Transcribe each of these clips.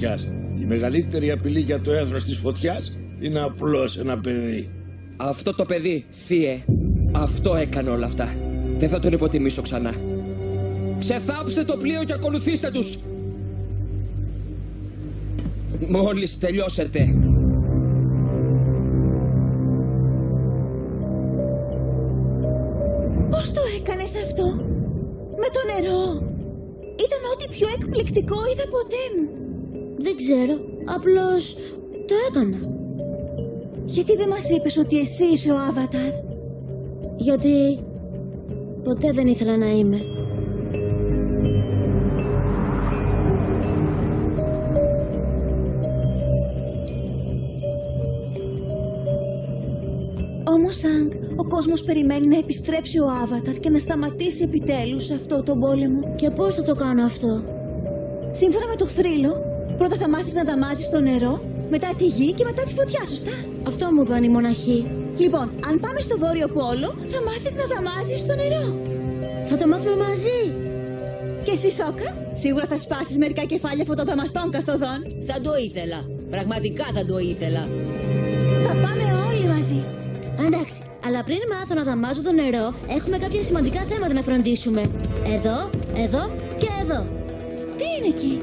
φωτιάς. Η μεγαλύτερη απειλή για το έθνος της φωτιάς είναι απλώς ένα παιδί. Αυτό το παιδί, θείε, αυτό έκανε όλα αυτά. Δεν θα τον υποτιμήσω ξανά. Ξεθάψτε το πλοίο και ακολουθήστε τους. Μόλις τελειώσετε. Πώς το έκανες αυτό? Με το νερό? Ήταν ό,τι πιο εκπληκτικό είδα ποτέ μου. Δεν ξέρω, απλώς το έκανα. Γιατί δεν μας είπες ότι εσύ είσαι ο Άβαταρ? Γιατί ποτέ δεν ήθελα να είμαι. Όμως, Αγκ, ο κόσμος περιμένει να επιστρέψει ο Άβαταρ και να σταματήσει επιτέλους αυτό το πόλεμο. Και πώς θα το κάνω αυτό? Σύμφωνα με το θρύλο, πρώτα θα μάθεις να δαμάζεις το νερό, μετά τη γη και μετά τη φωτιά, σωστά? Αυτό μου είπαν οι μοναχοί. Λοιπόν, αν πάμε στο Βόρειο Πόλο, θα μάθεις να δαμάζεις το νερό. Θα το μάθουμε μαζί. Και εσύ, Σόκα, σίγουρα θα σπάσεις μερικά κεφάλια φωτοδαμαστών καθοδόν. Θα το ήθελα. Πραγματικά θα το ήθελα. Θα πάμε όλοι μαζί. Εντάξει, αλλά πριν μάθω να δαμάζω το νερό, έχουμε κάποια σημαντικά θέματα να φροντίσουμε. Εδώ και εδώ. Τι είναι εκεί?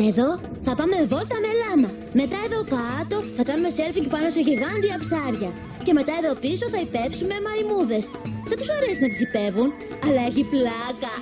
Εδώ θα πάμε βόλτα με λάμα. Μετά εδώ κάτω θα κάνουμε σέρφινγκ πάνω σε γιγάντια ψάρια. Και μετά εδώ πίσω θα υπεύσουμε μαϊμούδες. Δεν τους αρέσει να τις υπεύουν, αλλά έχει πλάκα.